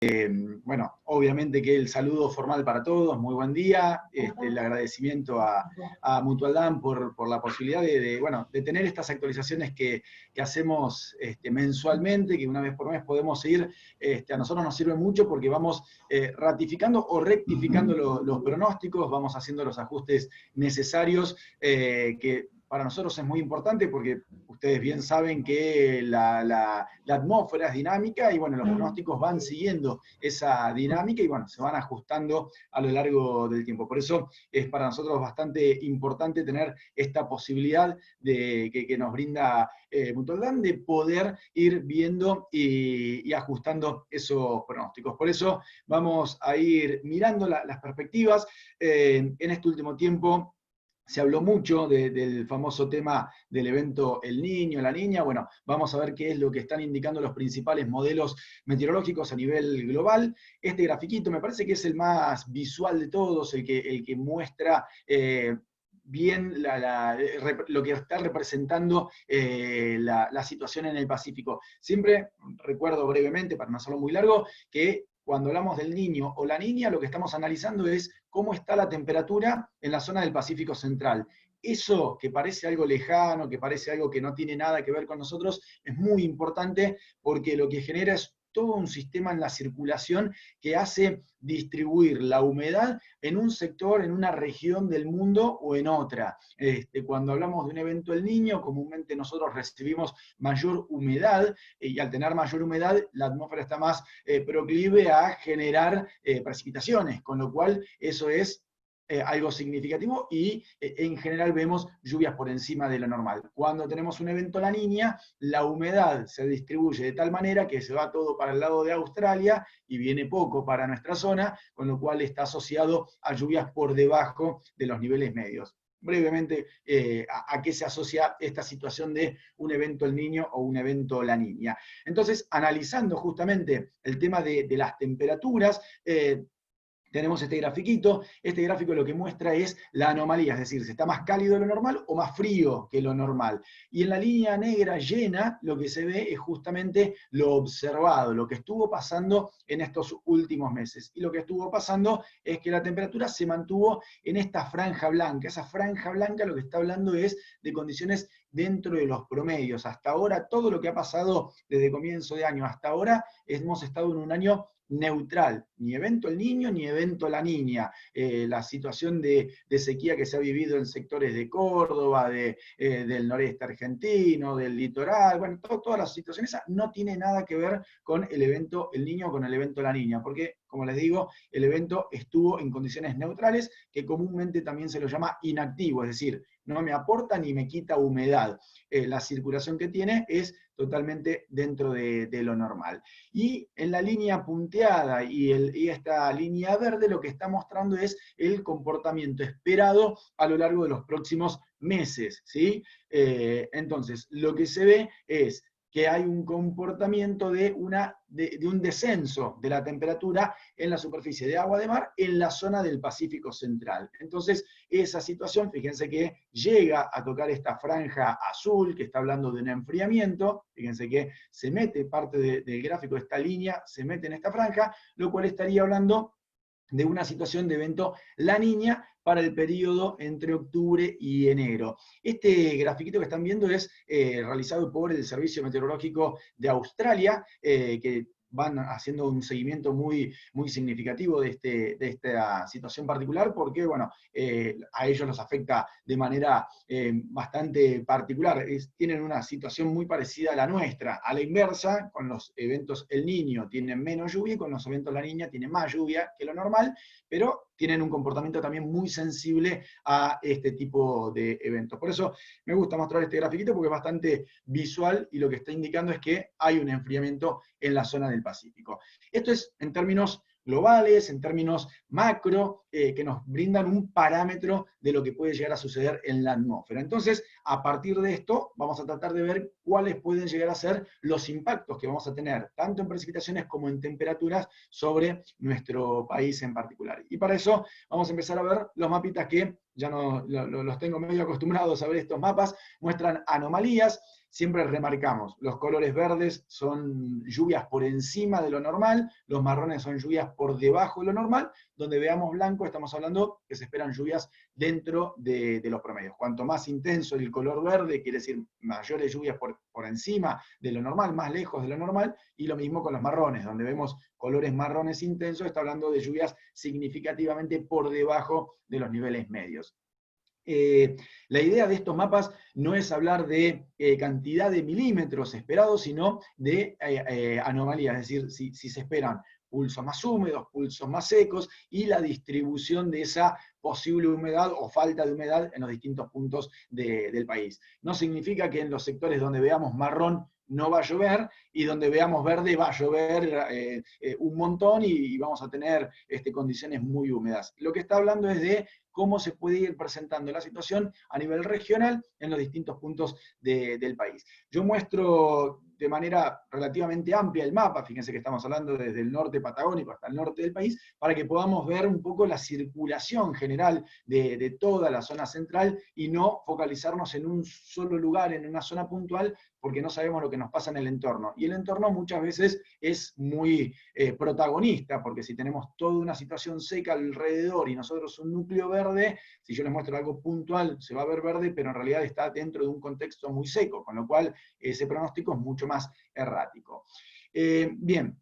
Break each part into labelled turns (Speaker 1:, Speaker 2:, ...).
Speaker 1: Bueno, obviamente que el saludo formal para todos, muy buen día, el agradecimiento a Mutualdán por la posibilidad bueno, de tener estas actualizaciones que hacemos mensualmente, que una vez por mes podemos ir, a nosotros nos sirve mucho porque vamos ratificando o rectificando los pronósticos, vamos haciendo los ajustes necesarios, que para nosotros es muy importante porque ustedes bien saben que la atmósfera es dinámica y bueno, los pronósticos van siguiendo esa dinámica y bueno, se van ajustando a lo largo del tiempo. Por eso es para nosotros bastante importante tener esta posibilidad que nos brinda Mutualdán de poder ir viendo y ajustando esos pronósticos. Por eso vamos a ir mirando las perspectivas. En este último tiempo se habló mucho del famoso tema del evento El Niño, la Niña. Bueno, vamos a ver qué es lo que están indicando los principales modelos meteorológicos a nivel global. Este grafiquito me parece que es el más visual de todos, el que muestra bien lo que está representando la situación en el Pacífico. Siempre recuerdo brevemente, para no hacerlo muy largo, que cuando hablamos del niño o la niña, lo que estamos analizando es cómo está la temperatura en la zona del Pacífico Central. Eso que parece algo lejano, que parece algo que no tiene nada que ver con nosotros, es muy importante porque lo que genera es todo un sistema en la circulación que hace distribuir la humedad en un sector, en una región del mundo o en otra. Cuando hablamos de un evento El Niño, comúnmente nosotros recibimos mayor humedad, y al tener mayor humedad, la atmósfera está más proclive a generar precipitaciones, con lo cual eso es algo significativo y en general vemos lluvias por encima de lo normal. Cuando tenemos un evento La Niña, la humedad se distribuye de tal manera que se va todo para el lado de Australia y viene poco para nuestra zona, con lo cual está asociado a lluvias por debajo de los niveles medios. Brevemente, a qué se asocia esta situación de un evento El Niño o un evento La Niña. Entonces, analizando justamente el tema de las temperaturas, tenemos este grafiquito. Este gráfico lo que muestra es la anomalía, es decir, si está más cálido de lo normal o más frío que lo normal. Y en la línea negra llena lo que se ve es justamente lo observado, lo que estuvo pasando en estos últimos meses. Y lo que estuvo pasando es que la temperatura se mantuvo en esta franja blanca. Esa franja blanca lo que está hablando es de condiciones dentro de los promedios. Hasta ahora, todo lo que ha pasado desde comienzo de año hasta ahora, hemos estado en un año neutral, ni evento El Niño ni evento La Niña. La situación de sequía que se ha vivido en sectores de Córdoba, del noreste argentino, del litoral, bueno, todas las situaciones no tiene nada que ver con el evento El Niño o con el evento La Niña, porque, como les digo, el evento estuvo en condiciones neutrales, que comúnmente también se lo llama inactivo, es decir, no me aporta ni me quita humedad. La circulación que tiene es totalmente dentro de lo normal. Y en la línea punteada y esta línea verde lo que está mostrando es el comportamiento esperado a lo largo de los próximos meses, ¿sí? Entonces, lo que se ve es que hay un comportamiento de un descenso de la temperatura en la superficie de agua de mar en la zona del Pacífico Central. Entonces, esa situación, fíjense que llega a tocar esta franja azul, que está hablando de un enfriamiento, fíjense que se mete parte del gráfico, esta línea, se mete en esta franja, lo cual estaría hablando de una situación de evento La Niña para el periodo entre octubre y enero. Este grafiquito que están viendo es realizado por el Servicio Meteorológico de Australia, que van haciendo un seguimiento muy, muy significativo de esta situación particular, porque bueno, a ellos los afecta de manera bastante particular. Tienen una situación muy parecida a la nuestra, a la inversa, con los eventos El Niño tienen menos lluvia y con los eventos La Niña tienen más lluvia que lo normal, pero tienen un comportamiento también muy sensible a este tipo de eventos. Por eso me gusta mostrar este grafiquito porque es bastante visual y lo que está indicando es que hay un enfriamiento en la zona del Pacífico. Esto es en términos globales, en términos macro, que nos brindan un parámetro de lo que puede llegar a suceder en la atmósfera. Entonces, a partir de esto, vamos a tratar de ver cuáles pueden llegar a ser los impactos que vamos a tener, tanto en precipitaciones como en temperaturas, sobre nuestro país en particular. Y para eso vamos a empezar a ver los mapitas que ya no, los tengo medio acostumbrados a ver estos mapas, muestran anomalías. siempre remarcamos, los colores verdes son lluvias por encima de lo normal, los marrones son lluvias por debajo de lo normal, donde veamos blanco estamos hablando que se esperan lluvias dentro de los promedios. Cuanto más intenso el color verde, quiere decir mayores lluvias por encima de lo normal, más lejos de lo normal, y lo mismo con los marrones, donde vemos colores marrones intensos, está hablando de lluvias significativamente por debajo de los niveles medios. La idea de estos mapas no es hablar de cantidad de milímetros esperados, sino de anomalías, es decir, si se esperan pulsos más húmedos, pulsos más secos, y la distribución de esa posible humedad o falta de humedad en los distintos puntos del país. No significa que en los sectores donde veamos marrón no va a llover, y donde veamos verde va a llover un montón y vamos a tener condiciones muy húmedas. Lo que está hablando es de cómo se puede ir presentando la situación a nivel regional en los distintos puntos del país. Yo muestro de manera relativamente amplia el mapa, fíjense que estamos hablando desde el norte patagónico hasta el norte del país, para que podamos ver un poco la circulación general de toda la zona central y no focalizarnos en un solo lugar, en una zona puntual, porque no sabemos lo que nos pasa en el entorno. Y el entorno muchas veces es muy protagonista, porque si tenemos toda una situación seca alrededor y nosotros un núcleo verde, si yo les muestro algo puntual, se va a ver verde, pero en realidad está dentro de un contexto muy seco, con lo cual ese pronóstico es mucho más errático. Bien,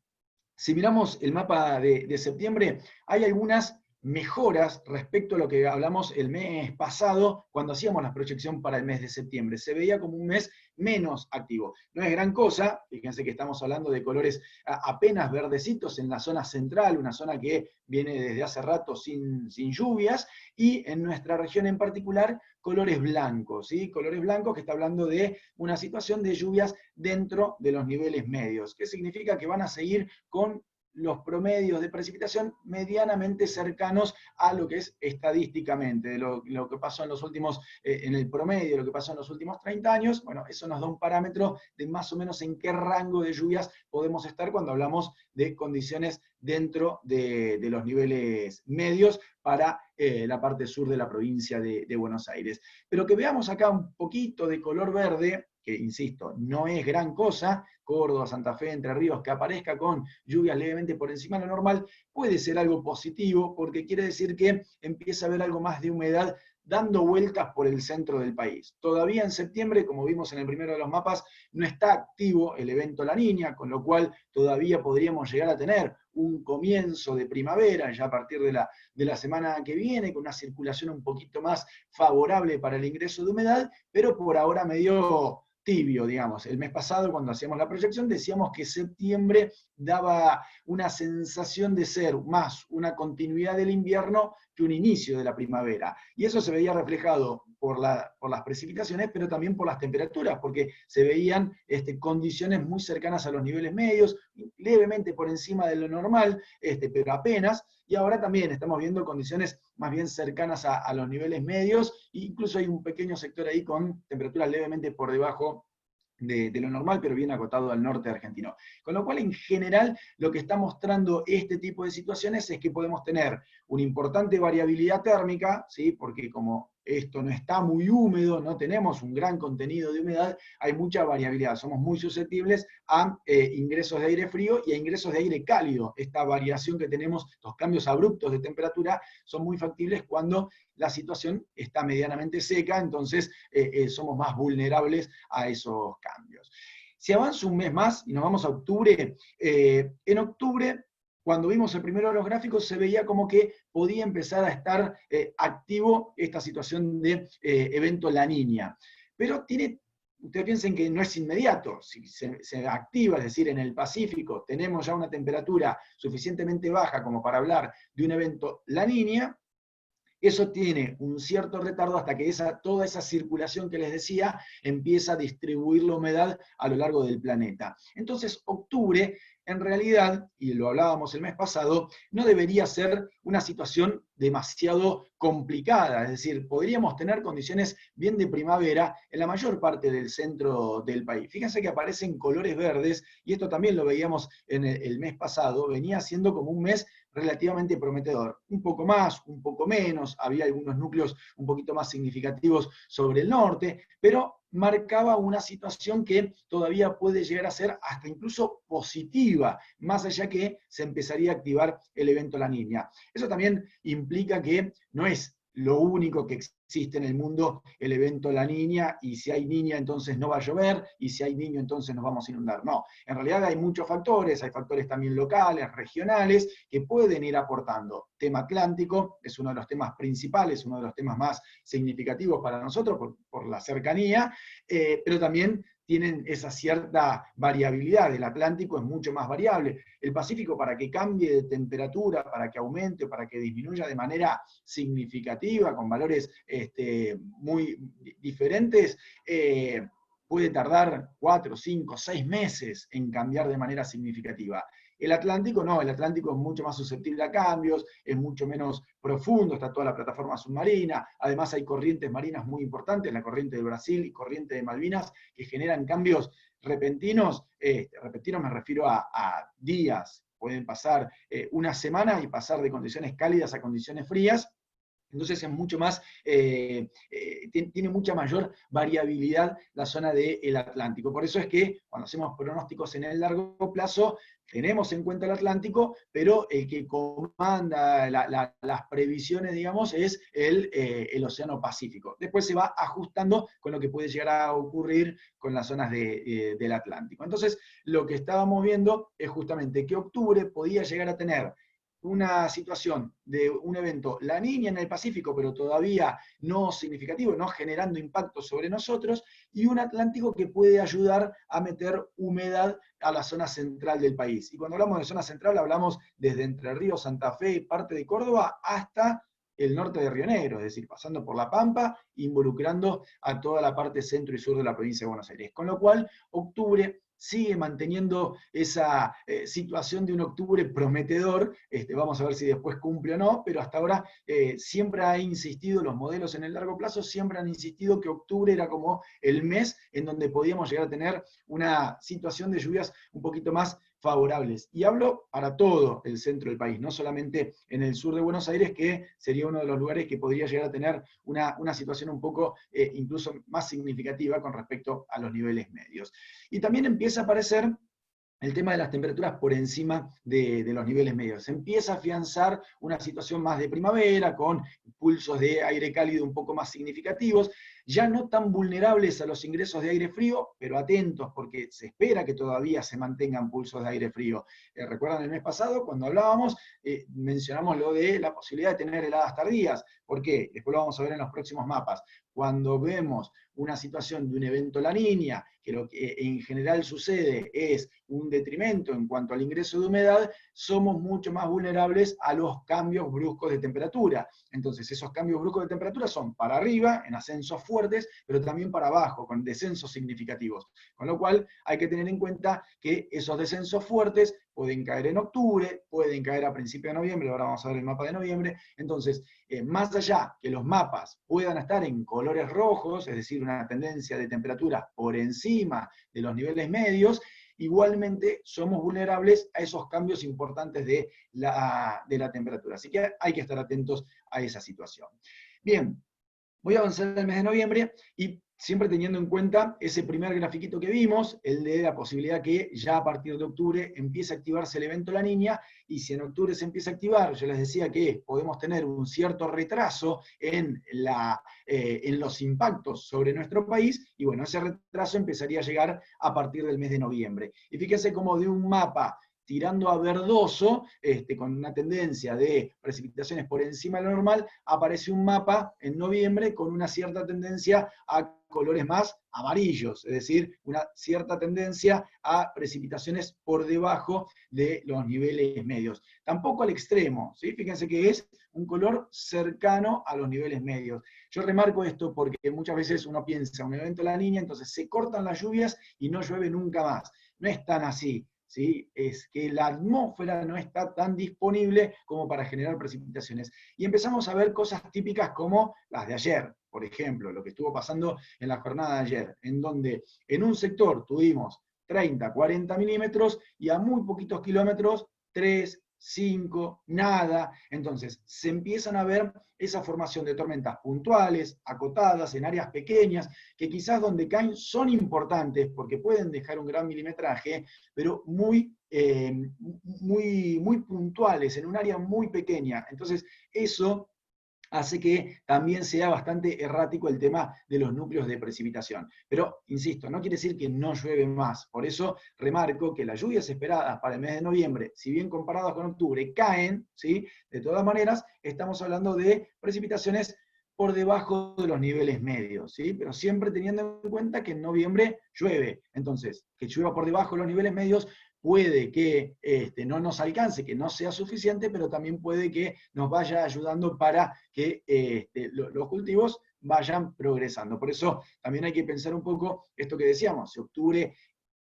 Speaker 1: si miramos el mapa de septiembre, hay algunas mejoras respecto a lo que hablamos el mes pasado, cuando hacíamos la proyección para el mes de septiembre. Se veía como un mes menos activo. No es gran cosa, fíjense que estamos hablando de colores apenas verdecitos en la zona central, una zona que viene desde hace rato sin lluvias, y en nuestra región en particular, colores blancos, ¿sí? Colores blancos, que está hablando de una situación de lluvias dentro de los niveles medios, que significa que van a seguir con los promedios de precipitación medianamente cercanos a lo que es estadísticamente, de lo que pasó en los últimos, en el promedio, lo que pasó en los últimos 30 años. Bueno, eso nos da un parámetro de más o menos en qué rango de lluvias podemos estar cuando hablamos de condiciones dentro de los niveles medios para la parte sur de la provincia de Buenos Aires. Pero que veamos acá un poquito de color verde, que insisto, no es gran cosa, Córdoba, Santa Fe, Entre Ríos, que aparezca con lluvias levemente por encima de lo normal, puede ser algo positivo, porque quiere decir que empieza a haber algo más de humedad dando vueltas por el centro del país. Todavía en septiembre, como vimos en el primero de los mapas, no está activo el evento La Niña, con lo cual todavía podríamos llegar a tener un comienzo de primavera, ya a partir de la semana que viene, con una circulación un poquito más favorable para el ingreso de humedad, pero por ahora medio tibio, digamos. El mes pasado, cuando hacíamos la proyección, decíamos que septiembre daba una sensación de ser más una continuidad del invierno que un inicio de la primavera. Y eso se veía reflejado por las precipitaciones, pero también por las temperaturas, porque se veían condiciones muy cercanas a los niveles medios, levemente por encima de lo normal, pero apenas, y ahora también estamos viendo condiciones más bien cercanas a los niveles medios, e incluso hay un pequeño sector ahí con temperaturas levemente por debajo de lo normal, pero bien acotado al norte argentino. Con lo cual, en general, lo que está mostrando este tipo de situaciones es que podemos tener una importante variabilidad térmica, ¿sí? Porque como esto no está muy húmedo, no tenemos un gran contenido de humedad, hay mucha variabilidad, somos muy susceptibles a ingresos de aire frío y a ingresos de aire cálido. Esta variación que tenemos, los cambios abruptos de temperatura, son muy factibles cuando la situación está medianamente seca, entonces somos más vulnerables a esos cambios. Si avanza un mes más y nos vamos a octubre, en octubre, cuando vimos el primero de los gráficos, se veía como que podía empezar a estar activo esta situación de evento La Niña. Pero ustedes piensen que no es inmediato, si se activa, es decir, en el Pacífico tenemos ya una temperatura suficientemente baja como para hablar de un evento La Niña, eso tiene un cierto retardo hasta que toda esa circulación que les decía empieza a distribuir la humedad a lo largo del planeta. Entonces, octubre, en realidad, y lo hablábamos el mes pasado, no debería ser una situación demasiado complicada, es decir, podríamos tener condiciones bien de primavera en la mayor parte del centro del país. Fíjense que aparecen colores verdes, y esto también lo veíamos en el mes pasado, venía siendo como un mes relativamente prometedor. Un poco más, un poco menos, había algunos núcleos un poquito más significativos sobre el norte, pero marcaba una situación que todavía puede llegar a ser hasta incluso positiva, más allá que se empezaría a activar el evento La Niña. Eso también implica que no es lo único que existe en el mundo el evento La Niña, y si hay niña entonces no va a llover, y si hay niño entonces nos vamos a inundar. No, en realidad hay muchos factores, hay factores también locales, regionales, que pueden ir aportando. Tema Atlántico es uno de los temas principales, uno de los temas más significativos para nosotros por la cercanía, pero también tienen esa cierta variabilidad. El Atlántico es mucho más variable. El Pacífico, para que cambie de temperatura, para que aumente, para que disminuya de manera significativa, con valores muy diferentes, puede tardar 4, 5, 6 meses en cambiar de manera significativa. El Atlántico no, el Atlántico es mucho más susceptible a cambios, es mucho menos profundo, está toda la plataforma submarina, además hay corrientes marinas muy importantes, la corriente de Brasil y corriente de Malvinas, que generan cambios repentinos. Repentinos me refiero a días, pueden pasar una semana y pasar de condiciones cálidas a condiciones frías. Entonces es mucho más, tiene mucha mayor variabilidad la zona del Atlántico. Por eso es que cuando hacemos pronósticos en el largo plazo, tenemos en cuenta el Atlántico, pero el que comanda las previsiones, digamos, es el Océano Pacífico. Después se va ajustando con lo que puede llegar a ocurrir con las zonas del Atlántico. Entonces, lo que estábamos viendo es justamente que octubre podía llegar a tener una situación de un evento La Niña en el Pacífico, pero todavía no significativo, no generando impacto sobre nosotros, y un Atlántico que puede ayudar a meter humedad a la zona central del país. Y cuando hablamos de zona central, hablamos desde Entre Ríos, Santa Fe y parte de Córdoba hasta el norte de Río Negro, es decir, pasando por La Pampa, involucrando a toda la parte centro y sur de la provincia de Buenos Aires. Con lo cual, octubre sigue manteniendo esa situación de un octubre prometedor. Vamos a ver si después cumple o no, pero hasta ahora siempre ha insistido, los modelos en el largo plazo siempre han insistido que octubre era como el mes en donde podíamos llegar a tener una situación de lluvias un poquito más favorables. Y hablo para todo el centro del país, no solamente en el sur de Buenos Aires, que sería uno de los lugares que podría llegar a tener una situación un poco incluso más significativa con respecto a los niveles medios. Y también empieza a aparecer el tema de las temperaturas por encima de los niveles medios. Se empieza a afianzar una situación más de primavera, con pulsos de aire cálido un poco más significativos, ya no tan vulnerables a los ingresos de aire frío, pero atentos, porque se espera que todavía se mantengan pulsos de aire frío. ¿Recuerdan el mes pasado, cuando hablábamos, mencionamos lo de la posibilidad de tener heladas tardías? ¿Por qué? Después lo vamos a ver en los próximos mapas. Cuando vemos una situación de un evento La Niña, que lo que en general sucede es un detrimento en cuanto al ingreso de humedad, somos mucho más vulnerables a los cambios bruscos de temperatura. Entonces, esos cambios bruscos de temperatura son para arriba, en ascensos fuertes, pero también para abajo, con descensos significativos. Con lo cual, hay que tener en cuenta que esos descensos fuertes pueden caer en octubre, pueden caer a principios de noviembre, ahora vamos a ver el mapa de noviembre. Entonces, más allá que los mapas puedan estar en colores rojos, es decir, una tendencia de temperatura por encima de los niveles medios, igualmente somos vulnerables a esos cambios importantes de la temperatura. Así que hay que estar atentos a esa situación. Bien, voy a avanzar el mes de noviembre y siempre teniendo en cuenta ese primer grafiquito que vimos, el de la posibilidad que ya a partir de octubre empiece a activarse el evento La Niña, y si en octubre se empieza a activar, yo les decía que podemos tener un cierto retraso en los impactos sobre nuestro país, y bueno, ese retraso empezaría a llegar a partir del mes de noviembre. Y fíjense cómo de un mapa tirando a verdoso, con una tendencia de precipitaciones por encima de lo normal, aparece un mapa en noviembre con una cierta tendencia a colores más amarillos, es decir, una cierta tendencia a precipitaciones por debajo de los niveles medios. Tampoco al extremo, ¿sí? Fíjense que es un color cercano a los niveles medios. Yo remarco esto porque muchas veces uno piensa un evento La Niña, entonces se cortan las lluvias y no llueve nunca más. No es tan así. ¿Sí? Es que la atmósfera no está tan disponible como para generar precipitaciones. Y empezamos a ver cosas típicas como las de ayer, por ejemplo, lo que estuvo pasando en la jornada de ayer, en donde en un sector tuvimos 30, 40 milímetros y a muy poquitos kilómetros 3, 5, nada. Entonces, se empiezan a ver esa formación de tormentas puntuales, acotadas, en áreas pequeñas, que quizás donde caen son importantes porque pueden dejar un gran milimetraje, pero muy puntuales, en un área muy pequeña. Entonces, eso hace que también sea bastante errático el tema de los núcleos de precipitación. Pero, insisto, no quiere decir que no llueve más. Por eso remarco que las lluvias esperadas para el mes de noviembre, si bien comparadas con octubre, caen, ¿sí? De todas maneras, estamos hablando de precipitaciones por debajo de los niveles medios, ¿sí? Pero siempre teniendo en cuenta que en noviembre llueve. Entonces, que llueva por debajo de los niveles medios puede que no nos alcance, que no sea suficiente, pero también puede que nos vaya ayudando para que los cultivos vayan progresando. Por eso también hay que pensar un poco esto que decíamos, si octubre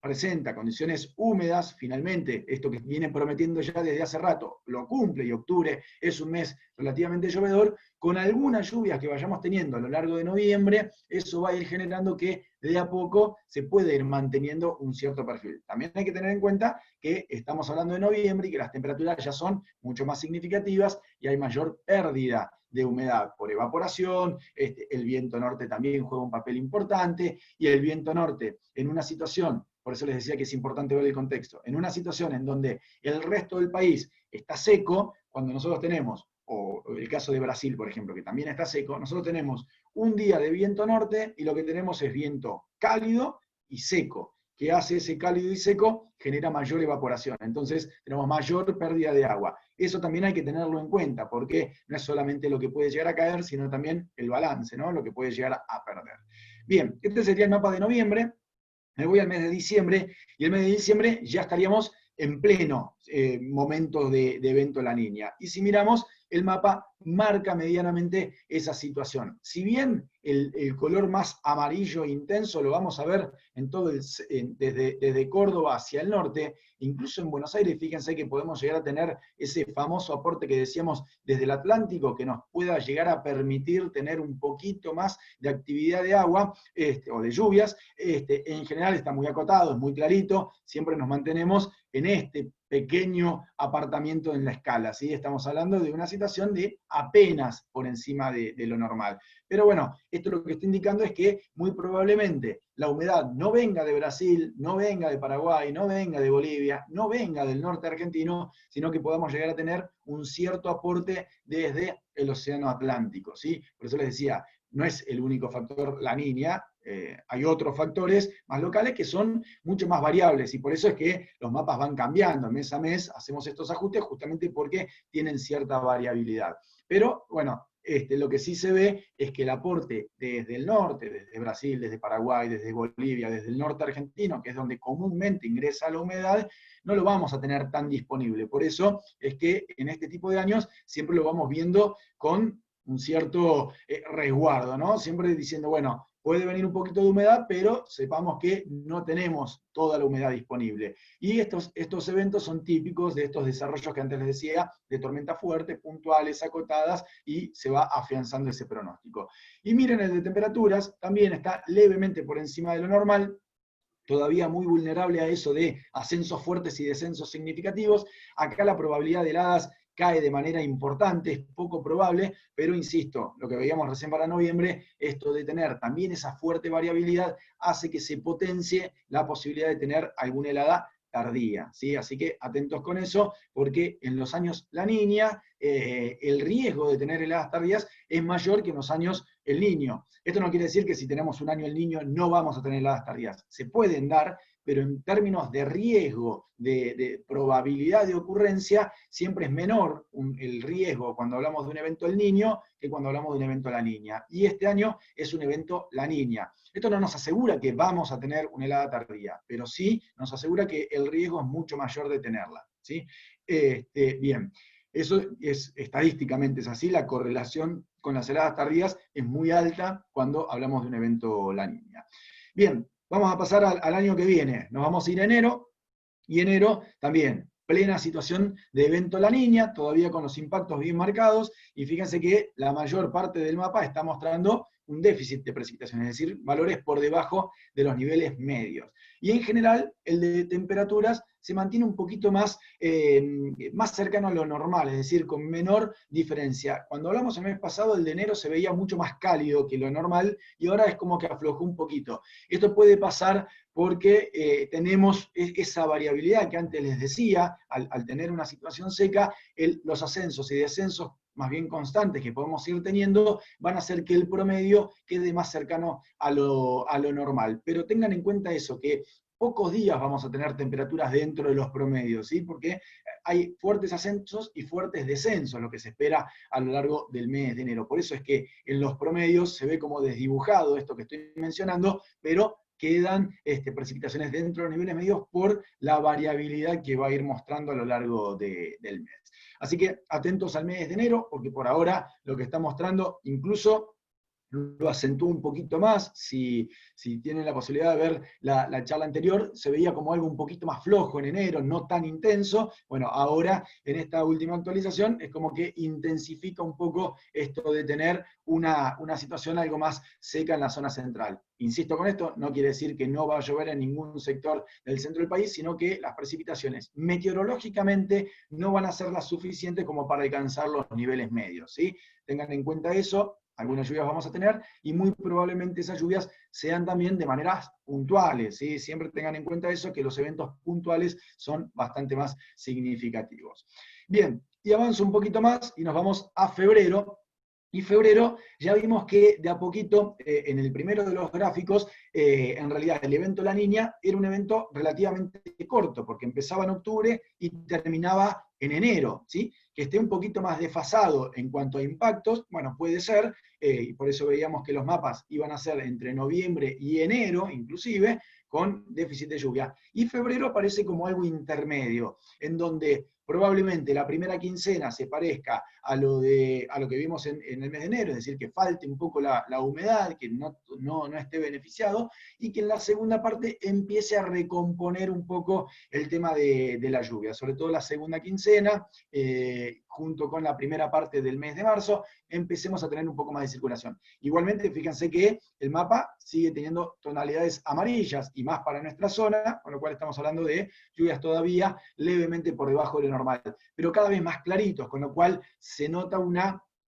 Speaker 1: presenta condiciones húmedas, finalmente, esto que viene prometiendo ya desde hace rato, lo cumple y octubre es un mes relativamente llovedor, con algunas lluvias que vayamos teniendo a lo largo de noviembre, eso va a ir generando que de a poco se puede ir manteniendo un cierto perfil. También hay que tener en cuenta que estamos hablando de noviembre y que las temperaturas ya son mucho más significativas y hay mayor pérdida de humedad por evaporación, el viento norte también juega un papel importante, y el viento norte en una situación, por eso les decía que es importante ver el contexto, en una situación en donde el resto del país está seco, cuando nosotros tenemos, o el caso de Brasil, por ejemplo, que también está seco, nosotros tenemos un día de viento norte y lo que tenemos es viento cálido y seco. Que hace ese cálido y seco, genera mayor evaporación. Entonces tenemos mayor pérdida de agua. Eso también hay que tenerlo en cuenta, porque no es solamente lo que puede llegar a caer, sino también el balance, ¿no? Lo que puede llegar a perder. Bien, este sería el mapa de noviembre. Me voy al mes de diciembre, y el mes de diciembre ya estaríamos en pleno momento de evento La Niña. Y si miramos, el mapa marca medianamente esa situación. Si bien el color más amarillo intenso lo vamos a ver en todo desde Córdoba hacia el norte, incluso en Buenos Aires, fíjense que podemos llegar a tener ese famoso aporte que decíamos desde el Atlántico, que nos pueda llegar a permitir tener un poquito más de actividad de agua o de lluvias. En general está muy acotado, es muy clarito, siempre nos mantenemos en este pequeño apartamiento en la escala, ¿sí? Estamos hablando de una situación de apenas por encima de lo normal. Pero bueno, esto lo que está indicando es que muy probablemente la humedad no venga de Brasil, no venga de Paraguay, no venga de Bolivia, no venga del norte argentino, sino que podamos llegar a tener un cierto aporte desde el océano Atlántico, ¿sí? Por eso les decía, no es el único factor La Niña, hay otros factores más locales que son mucho más variables, y por eso es que los mapas van cambiando mes a mes, hacemos estos ajustes justamente porque tienen cierta variabilidad. Pero bueno, lo que sí se ve es que el aporte desde el norte, desde Brasil, desde Paraguay, desde Bolivia, desde el norte argentino, que es donde comúnmente ingresa la humedad, no lo vamos a tener tan disponible. Por eso es que en este tipo de años siempre lo vamos viendo con un cierto resguardo, ¿no? Siempre diciendo, bueno, puede venir un poquito de humedad, pero sepamos que no tenemos toda la humedad disponible. Y estos eventos son típicos de estos desarrollos que antes les decía, de tormentas fuertes, puntuales, acotadas, y se va afianzando ese pronóstico. Y miren, el de temperaturas también está levemente por encima de lo normal, todavía muy vulnerable a eso de ascensos fuertes y descensos significativos. Acá la probabilidad de heladas cae de manera importante, es poco probable, pero insisto, lo que veíamos recién para noviembre, esto de tener también esa fuerte variabilidad hace que se potencie la posibilidad de tener alguna helada tardía, ¿sí? Así que atentos con eso, porque en los años La Niña, el riesgo de tener heladas tardías es mayor que en los años El Niño. Esto no quiere decir que si tenemos un año El Niño no vamos a tener heladas tardías. Se pueden dar, pero en términos de riesgo, de probabilidad de ocurrencia, siempre es menor el riesgo cuando hablamos de un evento El Niño que cuando hablamos de un evento La Niña. Y este año es un evento La Niña. Esto no nos asegura que vamos a tener una helada tardía, pero sí nos asegura que el riesgo es mucho mayor de tenerla, ¿sí? Bien, eso es estadísticamente es así, la correlación con las heladas tardías es muy alta cuando hablamos de un evento La Niña. Bien, vamos a pasar al año que viene, nos vamos a ir a enero, y enero también, plena situación de evento La Niña, todavía con los impactos bien marcados, y fíjense que la mayor parte del mapa está mostrando un déficit de precipitación, es decir, valores por debajo de los niveles medios. Y en general, el de temperaturas se mantiene un poquito más, más cercano a lo normal, es decir, con menor diferencia. Cuando hablamos el mes pasado, el de enero se veía mucho más cálido que lo normal, y ahora es como que aflojó un poquito. Esto puede pasar porque tenemos esa variabilidad que antes les decía, al tener una situación seca, los ascensos y descensos más bien constantes que podemos ir teniendo, van a hacer que el promedio quede más cercano a lo normal. Pero tengan en cuenta eso, que pocos días vamos a tener temperaturas dentro de los promedios, ¿sí? Porque hay fuertes ascensos y fuertes descensos, lo que se espera a lo largo del mes de enero. Por eso es que en los promedios se ve como desdibujado esto que estoy mencionando, pero quedan precipitaciones dentro de los niveles medios por la variabilidad que va a ir mostrando a lo largo del mes. Así que atentos al mes de enero, porque por ahora lo que está mostrando incluso lo acentúa un poquito más. Si tienen la posibilidad de ver la charla anterior, se veía como algo un poquito más flojo en enero, no tan intenso. Bueno, ahora en esta última actualización es como que intensifica un poco esto de tener una situación algo más seca en la zona central. Insisto con esto, no quiere decir que no va a llover en ningún sector del centro del país, sino que las precipitaciones meteorológicamente no van a ser las suficientes como para alcanzar los niveles medios, ¿sí? Tengan en cuenta eso. Algunas lluvias vamos a tener, y muy probablemente esas lluvias sean también de maneras puntuales, ¿sí? Siempre tengan en cuenta eso, que los eventos puntuales son bastante más significativos. Bien, y avanzo un poquito más y nos vamos a febrero. Y febrero ya vimos que de a poquito, en el primero de los gráficos, en realidad el evento La Niña era un evento relativamente corto, porque empezaba en octubre y terminaba en enero, ¿sí? Que esté un poquito más desfasado en cuanto a impactos, bueno, puede ser, y por eso veíamos que los mapas iban a ser entre noviembre y enero, inclusive, con déficit de lluvia. Y febrero aparece como algo intermedio, en donde probablemente la primera quincena se parezca a lo que vimos en el mes de enero, es decir, que falte un poco la humedad, que no esté beneficiado, y que en la segunda parte empiece a recomponer un poco el tema de la lluvia, sobre todo la segunda quincena, junto con la primera parte del mes de marzo, empecemos a tener un poco más de circulación. Igualmente, fíjense que el mapa sigue teniendo tonalidades amarillas, y más para nuestra zona, con lo cual estamos hablando de lluvias todavía levemente por debajo de lo normal, pero cada vez más claritos, con lo cual se nota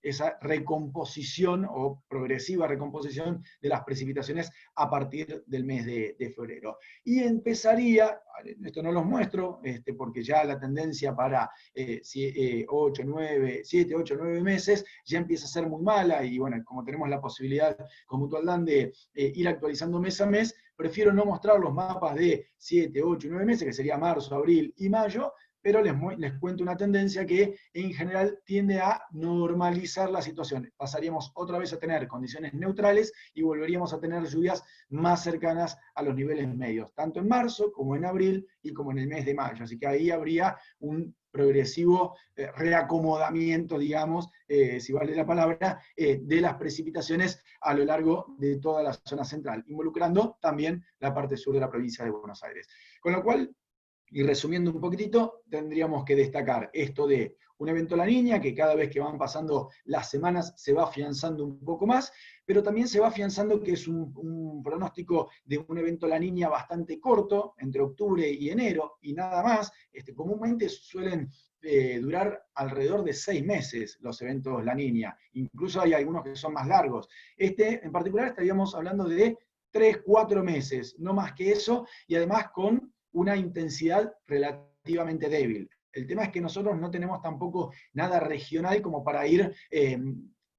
Speaker 1: esa recomposición o progresiva recomposición de las precipitaciones a partir del mes de febrero. Y empezaría, esto no los muestro, porque ya la tendencia para 7, 8, 9 meses ya empieza a ser muy mala, y bueno, como tenemos la posibilidad con Mutualdán de ir actualizando mes a mes, prefiero no mostrar los mapas de 7, 8 y 9 meses, que sería marzo, abril y mayo, pero les cuento una tendencia que en general tiende a normalizar la situación. Pasaríamos otra vez a tener condiciones neutrales y volveríamos a tener lluvias más cercanas a los niveles medios, tanto en marzo como en abril y como en el mes de mayo. Así que ahí habría un progresivo reacomodamiento, digamos, si vale la palabra, de las precipitaciones a lo largo de toda la zona central, involucrando también la parte sur de la provincia de Buenos Aires. Con lo cual, y resumiendo un poquitito, tendríamos que destacar esto de un evento La Niña, que cada vez que van pasando las semanas se va afianzando un poco más, pero también se va afianzando que es un pronóstico de un evento La Niña bastante corto, entre octubre y enero, y nada más. Comúnmente suelen durar alrededor de 6 meses los eventos La Niña, incluso hay algunos que son más largos. En particular estaríamos hablando de 3, 4 meses, no más que eso, y además con una intensidad relativamente débil. El tema es que nosotros no tenemos tampoco nada regional como para ir,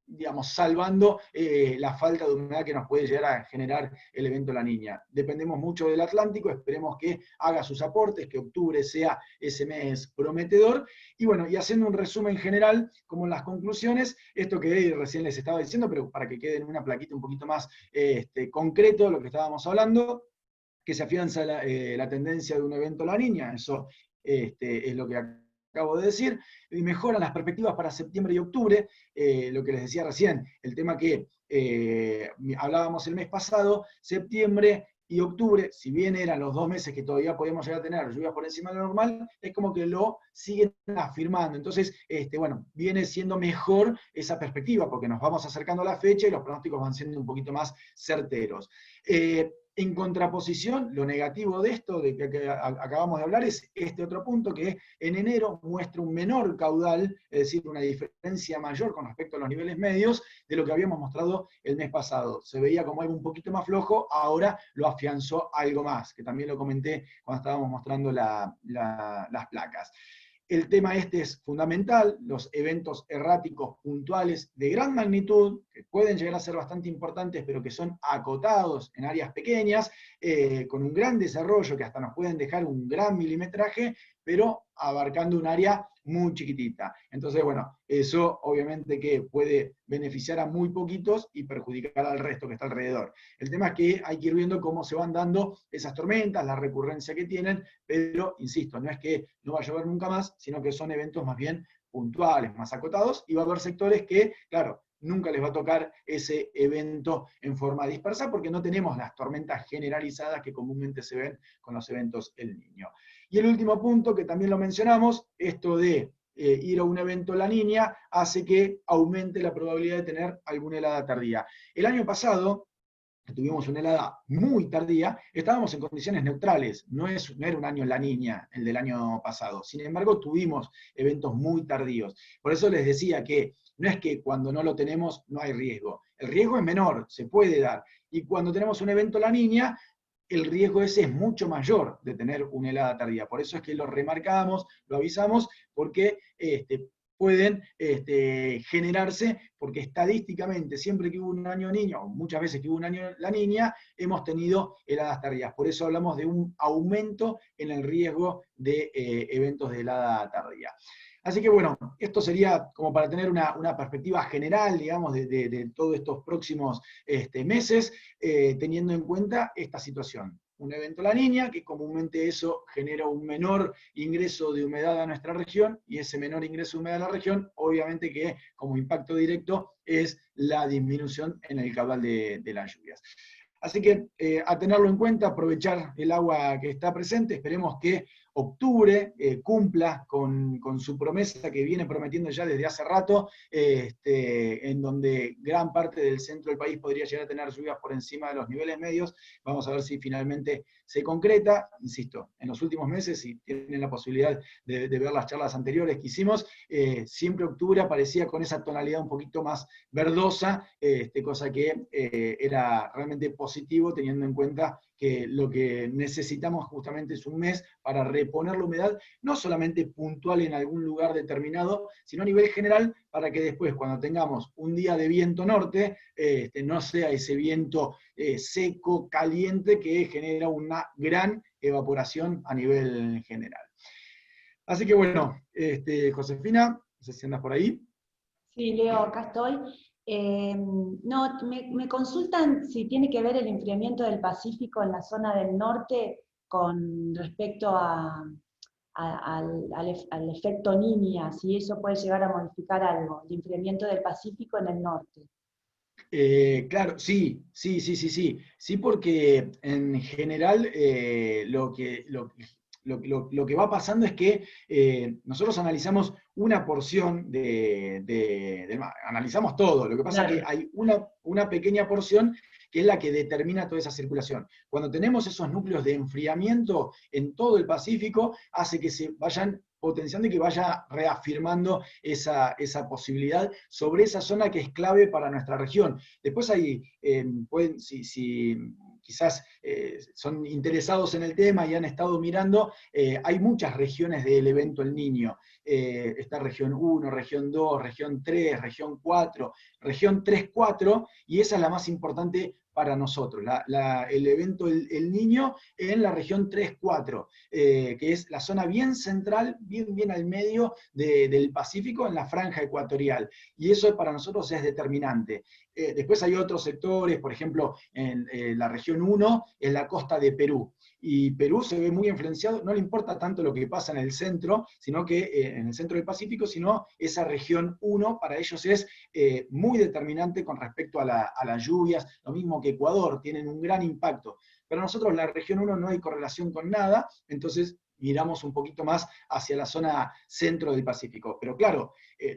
Speaker 1: digamos, salvando la falta de humedad que nos puede llegar a generar el evento La Niña. Dependemos mucho del Atlántico, esperemos que haga sus aportes, que octubre sea ese mes prometedor. Y bueno, y haciendo un resumen general, como en las conclusiones, esto que recién les estaba diciendo, pero para que quede en una plaquita un poquito más concreto lo que estábamos hablando, que se afianza la tendencia de un evento La Niña, eso es lo que acabo de decir, y mejoran las perspectivas para septiembre y octubre, lo que les decía recién, el tema que hablábamos el mes pasado, septiembre y octubre, si bien eran los 2 meses que todavía podíamos llegar a tener lluvias por encima de lo normal, es como que lo siguen afirmando. Entonces, bueno, viene siendo mejor esa perspectiva, porque nos vamos acercando a la fecha y los pronósticos van siendo un poquito más certeros. En contraposición, lo negativo de esto, de que acabamos de hablar, es este otro punto que en enero muestra un menor caudal, es decir, una diferencia mayor con respecto a los niveles medios de lo que habíamos mostrado el mes pasado. Se veía como algo un poquito más flojo, ahora lo afianzó algo más, que también lo comenté cuando estábamos mostrando las placas. El tema este es fundamental, los eventos erráticos puntuales de gran magnitud, que pueden llegar a ser bastante importantes, pero que son acotados en áreas pequeñas, con un gran desarrollo, que hasta nos pueden dejar un gran milimetraje, pero abarcando un área muy chiquitita. Entonces, bueno, eso obviamente que puede beneficiar a muy poquitos y perjudicar al resto que está alrededor. El tema es que hay que ir viendo cómo se van dando esas tormentas, la recurrencia que tienen, pero, insisto, no es que no va a llover nunca más, sino que son eventos más bien puntuales, más acotados, y va a haber sectores que, claro, nunca les va a tocar ese evento en forma dispersa porque no tenemos las tormentas generalizadas que comúnmente se ven con los eventos El Niño. Y el último punto, que también lo mencionamos, esto de ir a un evento La Niña hace que aumente la probabilidad de tener alguna helada tardía. El año pasado, tuvimos una helada muy tardía, estábamos en condiciones neutrales, no era un año La Niña, el del año pasado. Sin embargo, tuvimos eventos muy tardíos. Por eso les decía que no es que cuando no lo tenemos no hay riesgo. El riesgo es menor, se puede dar. Y cuando tenemos un evento La Niña, el riesgo ese es mucho mayor de tener una helada tardía. Por eso es que lo remarcamos, lo avisamos, porque pueden generarse, porque estadísticamente, siempre que hubo un año niño, o muchas veces que hubo un año la niña, hemos tenido heladas tardías. Por eso hablamos de un aumento en el riesgo de eventos de helada tardía. Así que bueno, esto sería como para tener una perspectiva general, digamos, de todos estos próximos meses, teniendo en cuenta esta situación. Un evento La Niña, que comúnmente eso genera un menor ingreso de humedad a nuestra región, y ese menor ingreso de humedad a la región, obviamente que como impacto directo es la disminución en el caudal de las lluvias. Así que a tenerlo en cuenta, aprovechar el agua que está presente, esperemos que octubre cumpla con su promesa que viene prometiendo ya desde hace rato, en donde gran parte del centro del país podría llegar a tener lluvias por encima de los niveles medios. Vamos a ver si finalmente se concreta. Insisto, en los últimos meses, si tienen la posibilidad de ver las charlas anteriores que hicimos, siempre octubre aparecía con esa tonalidad un poquito más verdosa, cosa que era realmente positivo teniendo en cuenta que lo que necesitamos justamente es un mes para reponer la humedad, no solamente puntual en algún lugar determinado, sino a nivel general, para que después, cuando tengamos un día de viento norte, no sea ese viento seco, caliente, que genera una gran evaporación a nivel general. Así que bueno, Josefina, no sé si andas por ahí.
Speaker 2: Sí, Leo, acá estoy. No, me consultan si tiene que ver el enfriamiento del Pacífico en la zona del norte con respecto al efecto Niña, si eso puede llegar a modificar algo, el enfriamiento del Pacífico en el norte.
Speaker 1: Claro, sí, sí, sí, sí, sí. Sí, porque en general lo que va pasando es que nosotros analizamos una porción del mar, analizamos todo. Lo que pasa es que hay una pequeña porción que es la que determina toda esa circulación. Cuando tenemos esos núcleos de enfriamiento en todo el Pacífico, hace que se vayan potenciando y que vaya reafirmando esa posibilidad sobre esa zona que es clave para nuestra región. Después hay, si quizás son interesados en el tema y han estado mirando, hay muchas regiones del evento El Niño. Está región 1, región 2, región 3, región 4, región 3-4, y esa es la más importante para nosotros, el evento el Niño en la región 3-4, que es la zona bien central, bien al medio del Pacífico, en la franja ecuatorial. Y eso para nosotros es determinante. Después hay otros sectores, por ejemplo, en la región 1, en la costa de Perú. Y Perú se ve muy influenciado, no le importa tanto lo que pasa en el centro, sino que en el centro del Pacífico, sino esa región 1 para ellos es muy determinante con respecto a las lluvias, lo mismo que Ecuador, tienen un gran impacto. Para nosotros la región 1 no hay correlación con nada, entonces miramos un poquito más hacia la zona centro del Pacífico. Pero claro,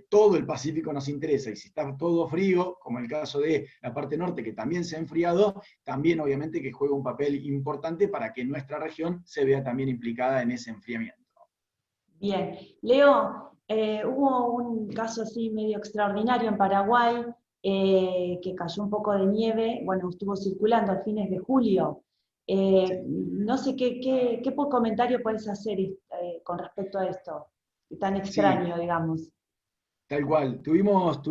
Speaker 1: todo el Pacífico nos interesa, y si está todo frío, como el caso de la parte norte, que también se ha enfriado, también obviamente que juega un papel importante para que nuestra región se vea también implicada en ese enfriamiento.
Speaker 2: Bien. Leo, hubo un caso así medio extraordinario en Paraguay, que cayó un poco de nieve, bueno, estuvo circulando a fines de julio. No sé qué comentario puedes hacer con respecto a esto, tan
Speaker 1: Sí,
Speaker 2: extraño, digamos.
Speaker 1: tal cual. Tuvimos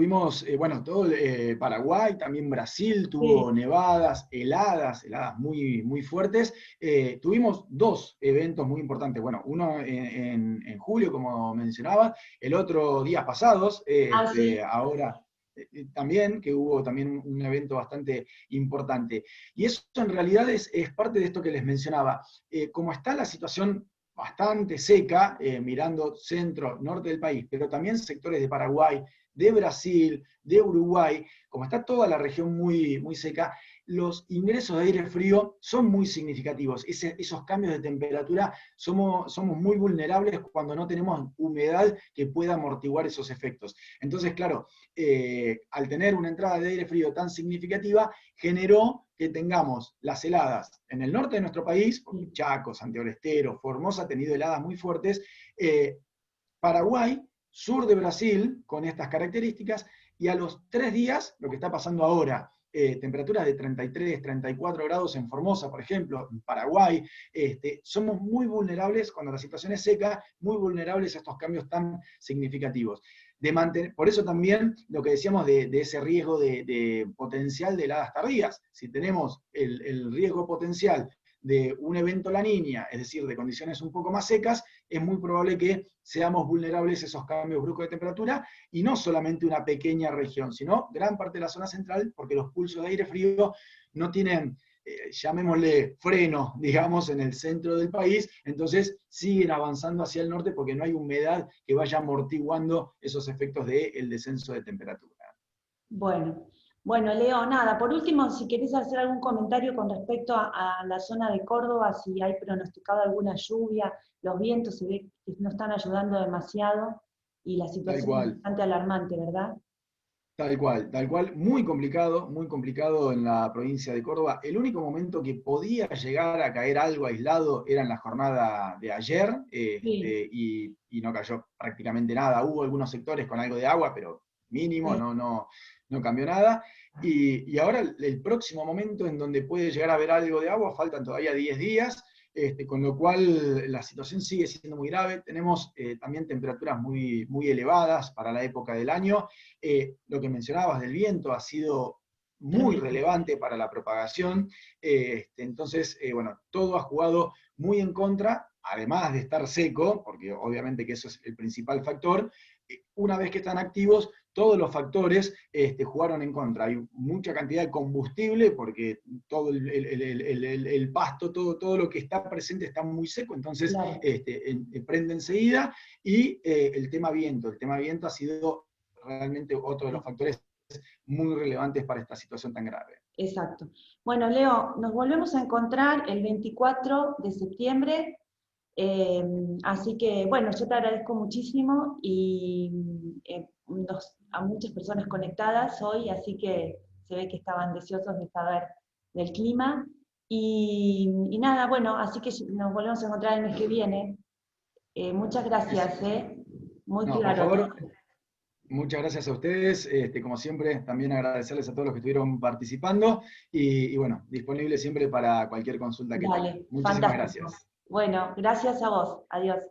Speaker 1: bueno, todo Paraguay, también Brasil tuvo
Speaker 2: Sí.
Speaker 1: nevadas, heladas muy, muy fuertes. Tuvimos dos eventos muy importantes. Bueno, uno en julio, como mencionaba, el otro días pasados,
Speaker 2: Ah, sí.
Speaker 1: ahora también, que hubo también un evento bastante importante. Y eso en realidad es parte de esto que les mencionaba. Como está la situación bastante seca, mirando centro, norte del país, pero también sectores de Paraguay, de Brasil, de Uruguay, como está toda la región muy, muy seca, los ingresos de aire frío son muy significativos. Esos cambios de temperatura somos muy vulnerables cuando no tenemos humedad que pueda amortiguar esos efectos. Entonces, claro, al tener una entrada de aire frío tan significativa, generó que tengamos las heladas en el norte de nuestro país, porque Chaco, Santiago del Estero, Formosa ha tenido heladas muy fuertes, Paraguay, sur de Brasil, con estas características, y a los 3 días, lo que está pasando ahora, temperaturas de 33, 34 grados en Formosa, por ejemplo, en Paraguay, somos muy vulnerables cuando la situación es seca, muy vulnerables a estos cambios tan significativos. Por eso también lo que decíamos de ese riesgo de potencial de heladas tardías. Si tenemos el riesgo potencial de un evento La Niña, es decir, de condiciones un poco más secas, es muy probable que seamos vulnerables a esos cambios bruscos de temperatura, y no solamente una pequeña región, sino gran parte de la zona central, porque los pulsos de aire frío no tienen, llamémosle, freno, digamos, en el centro del país, entonces siguen avanzando hacia el norte porque no hay humedad que vaya amortiguando esos efectos del descenso de temperatura.
Speaker 2: Bueno, bueno, Leo, nada, por último, si querés hacer algún comentario con respecto a la zona de Córdoba, si hay pronosticado alguna lluvia, los vientos se ve que no están ayudando demasiado y la
Speaker 1: Tal
Speaker 2: situación es
Speaker 1: cual.
Speaker 2: bastante alarmante, ¿verdad?
Speaker 1: Tal cual, muy complicado en la provincia de Córdoba. El único momento que podía llegar a caer algo aislado era en la jornada de ayer,
Speaker 2: Sí,
Speaker 1: y no cayó prácticamente nada. Hubo algunos sectores con algo de agua, pero mínimo,
Speaker 2: sí.
Speaker 1: no cambió nada. Y ahora el próximo momento en donde puede llegar a haber algo de agua, faltan todavía 10 días, con lo cual la situación sigue siendo muy grave. Tenemos también temperaturas muy, muy elevadas para la época del año. Lo que mencionabas del viento ha sido muy
Speaker 2: Tremendo.
Speaker 1: relevante para la propagación. Entonces, bueno, todo ha jugado muy en contra, además de estar seco, porque obviamente que eso es el principal factor. Una vez que están activos, todos los factores jugaron en contra. Hay mucha cantidad de combustible, porque todo el pasto, todo lo que está presente está muy seco, entonces
Speaker 2: Claro,
Speaker 1: prende enseguida. Y el tema viento ha sido realmente otro de los
Speaker 2: sí,
Speaker 1: factores muy relevantes para esta situación tan grave.
Speaker 2: exacto. Bueno, Leo, nos volvemos a encontrar el 24 de septiembre. Eh, Así que, bueno, yo te agradezco muchísimo y a muchas personas conectadas hoy, así que se ve que estaban deseosos de saber del clima. Y nada, bueno, así que nos volvemos a encontrar el mes que viene. Muchas
Speaker 1: Es,
Speaker 2: gracias, muy
Speaker 1: no, por
Speaker 2: claro todo.
Speaker 1: favor, muchas gracias a ustedes. Como siempre, también agradecerles a todos los que estuvieron participando, y bueno, disponible siempre para cualquier consulta que tengan.
Speaker 2: Dale,
Speaker 1: Muchísimas
Speaker 2: fantástico.
Speaker 1: gracias.
Speaker 2: Bueno, gracias a vos. Adiós.